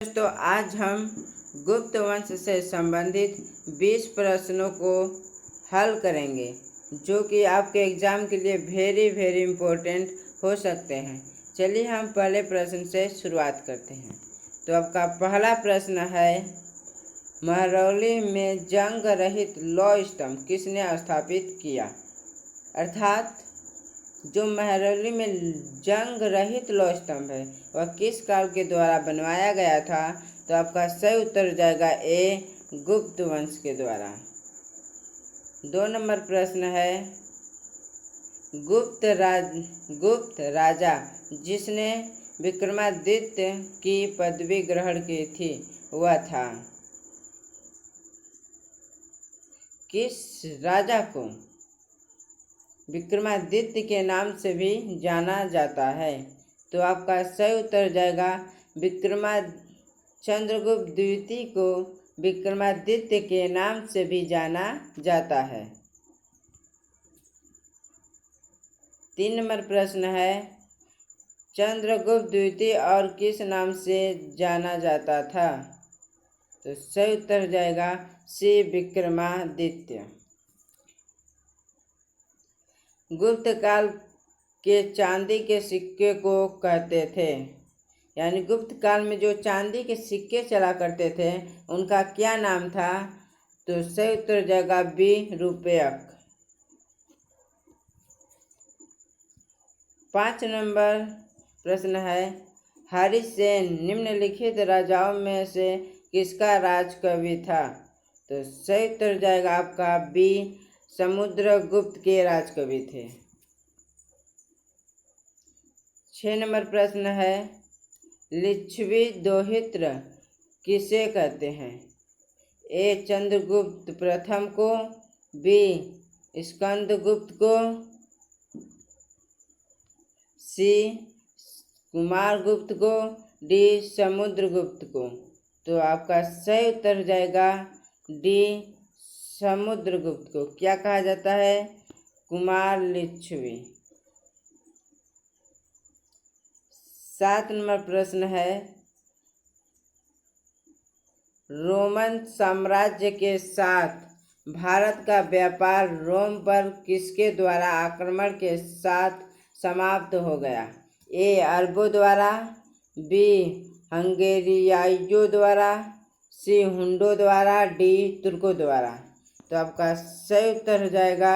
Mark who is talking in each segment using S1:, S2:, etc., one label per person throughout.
S1: दोस्तों, आज हम गुप्त वंश से संबंधित 20 प्रश्नों को हल करेंगे जो कि आपके एग्ज़ाम के लिए वेरी इम्पोर्टेंट हो सकते हैं। चलिए हम पहले प्रश्न से शुरुआत करते हैं। तो आपका पहला प्रश्न है, महरौली में जंग रहित लौह स्तंभ किसने स्थापित किया? अर्थात जो महरौली में जंग रहित लौह स्तंभ है वह किस काल के द्वारा बनवाया गया था? तो आपका सही उत्तर हो जाएगा ए, गुप्त वंश के द्वारा। 2 नंबर प्रश्न है, गुप्त राजा जिसने विक्रमादित्य की पदवी ग्रहण की थी वह था? किस राजा को विक्रमादित्य के नाम से भी जाना जाता है? तो आपका सही उत्तर हो जाएगा चंद्रगुप्त द्वितीय को विक्रमादित्य के नाम से भी जाना जाता है। 3 नंबर प्रश्न है, चंद्रगुप्त द्वितीय और किस नाम से जाना जाता था? तो सही उत्तर हो जाएगा सी, विक्रमादित्य। गुप्त काल के चांदी के सिक्के को कहते थे, यानी गुप्त काल में जो चांदी के सिक्के चला करते थे उनका क्या नाम था? तो सही उत्तर हो जाएगा बी, रुपयक। 5 नंबर प्रश्न है, हरिसेन निम्नलिखित राजाओं में से किसका राजकवि था? तो सही उत्तर हो जाएगा आपका बी, समुद्रगुप्त के राजकवि थे। 6 नंबर प्रश्न है, लिच्छवी दोहित्र किसे कहते हैं? ए, चंद्रगुप्त प्रथम को, बी, स्कंदगुप्त को, सी, कुमारगुप्त को, डी, समुद्रगुप्त को। तो आपका सही उत्तर हो जाएगा डी, समुद्रगुप्त को क्या कहा जाता है? कुमार लिच्छवी। 7 नंबर प्रश्न है, रोमन साम्राज्य के साथ भारत का व्यापार रोम पर किसके द्वारा आक्रमण के साथ समाप्त हो गया? ए, अरबों द्वारा, बी, हंगेरियाइयों द्वारा, सी, हुंडों द्वारा, डी, तुर्कों द्वारा। तो आपका सही उत्तर हो जाएगा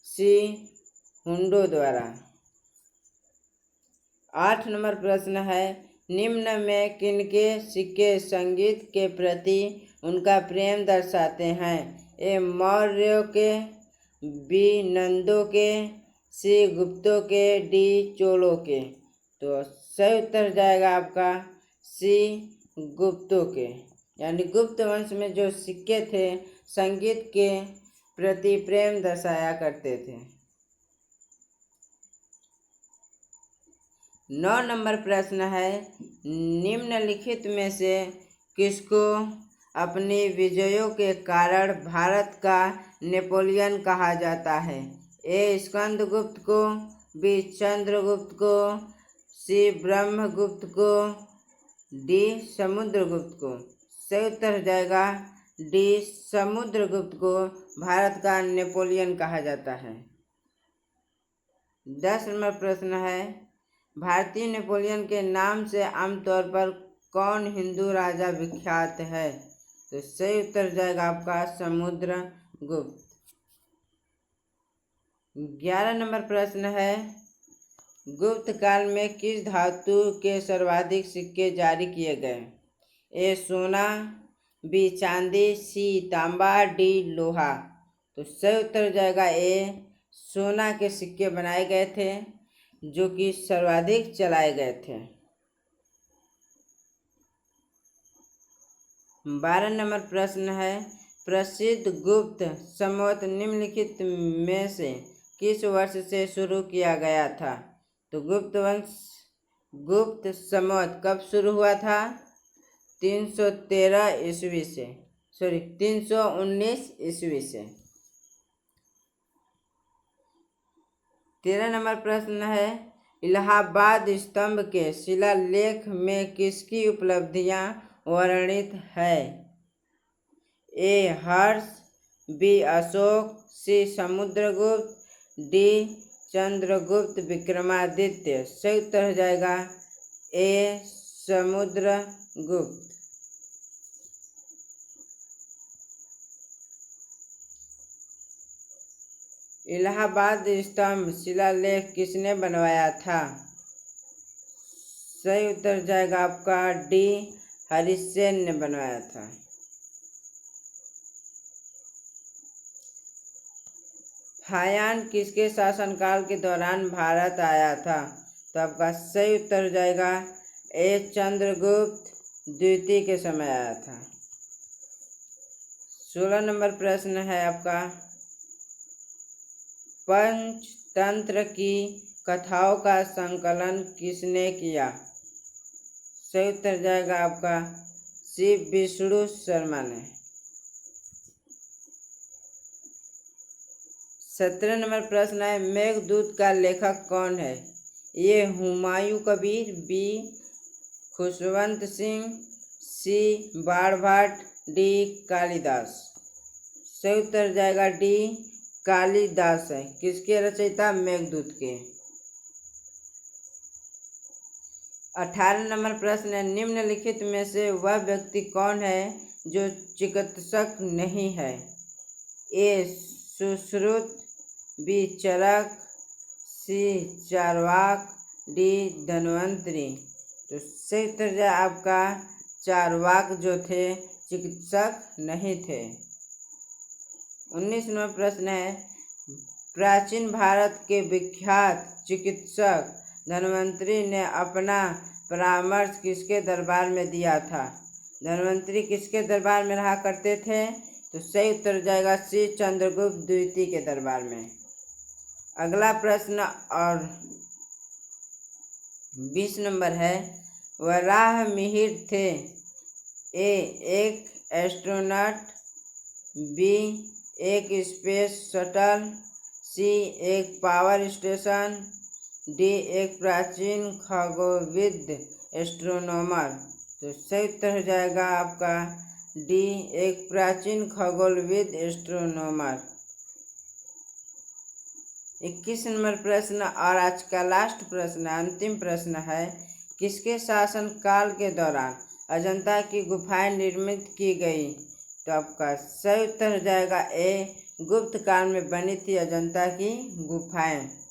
S1: सी, हुंडों द्वारा। 8 नंबर प्रश्न है, निम्न में किनके सिक्के संगीत के प्रति उनका प्रेम दर्शाते हैं? ए, मौर्यों के, बी, नंदों के, सी, गुप्तों के, डी, चोलों के। तो सही उत्तर हो जाएगा आपका सी, गुप्तों के, यानी गुप्त वंश में जो सिक्के थे संगीत के प्रति प्रेम दर्शाया करते थे। 9 नंबर प्रश्न है, निम्नलिखित में से किसको अपनी विजयों के कारण भारत का नेपोलियन कहा जाता है? ए, स्कंदगुप्त को, बी, चंद्रगुप्त को, सी, ब्रह्मगुप्त को, डी, समुद्रगुप्त को। सही उत्तर हो जाएगा डी, समुद्रगुप्त को भारत का नेपोलियन कहा जाता है। 10 नंबर प्रश्न है, भारतीय नेपोलियन के नाम से आमतौर पर कौन हिंदू राजा विख्यात है? तो सही उत्तर हो जाएगा आपका समुद्रगुप्त। 11 नंबर प्रश्न है, गुप्त काल में किस धातु के सर्वाधिक सिक्के जारी किए गए? ए, सोना, बी, चांदी, सी, तांबा, डी, लोहा। तो सही उत्तर हो जाएगा ए, सोना के सिक्के बनाए गए थे जो कि सर्वाधिक चलाए गए थे। 12 नंबर प्रश्न है, प्रसिद्ध गुप्त संवत निम्नलिखित में से किस वर्ष से शुरू किया गया था? तो गुप्त संवत कब शुरू हुआ था? 313 ईस्वी से, 319 ईस्वी से। 13 नंबर प्रश्न है, इलाहाबाद स्तंभ के शिलालेख में किसकी उपलब्धियां वर्णित है? ए हर्ष, बी अशोक, सी समुद्रगुप्त, डी चंद्रगुप्त विक्रमादित्य। सही उत्तर हो जाएगा ए समुद्रगुप्त। इलाहाबाद स्तंभ शिलालेख किसने बनवाया था? सही उत्तर जाएगा आपका डी हरिसेन ने बनवाया था। फायान किसके शासनकाल के दौरान भारत आया था? तो आपका सही उत्तर हो जाएगा ए चंद्रगुप्त द्वितीय के समय आया था। 16 नंबर प्रश्न है आपका, पंचतंत्र की कथाओं का संकलन किसने किया? सही उत्तर जाएगा आपका सी विष्णु शर्मा ने। 17 नंबर प्रश्न है, मेघदूत का लेखक कौन है? ए हुमायूं कबीर, बी खुशवंत सिंह, सी बाणभट्ट, डी कालिदास। सही उत्तर जाएगा डी कालिदास है। किसके रचयिता? मेघदूत के। 18 नंबर प्रश्न है, निम्नलिखित में से वह व्यक्ति कौन है जो चिकित्सक नहीं है? ए सुश्रुत, बी चरक, सी चार्वाक, डी धन्वंतरी। तो सही उत्तर जाए आपका चार्वाक जो थे चिकित्सक नहीं थे। 19 नंबर प्रश्न है, प्राचीन भारत के विख्यात चिकित्सक धन्वंतरी ने अपना परामर्श किसके दरबार में दिया था? धन्वंतरी किसके दरबार में रहा करते थे? तो सही उत्तर जाएगा सी चंद्रगुप्त द्वितीय के दरबार में। अगला प्रश्न और 20 नंबर है, वराह मिहिर थे? ए एक एस्ट्रोनॉट, बी एक स्पेस शटल, सी एक पावर स्टेशन, डी एक प्राचीन खगोलविद एस्ट्रोनॉमर। तो सही उत्तर हो जाएगा आपका डी एक प्राचीन खगोलविद एस्ट्रोनॉमर। 21 नंबर प्रश्न और आज का लास्ट प्रश्न, अंतिम प्रश्न है, किसके शासन काल के दौरान अजंता की गुफाएं निर्मित की गई? तो आपका सही उत्तर हो जाएगा ए गुप्त काल में बनी थी अजंता की गुफाएं।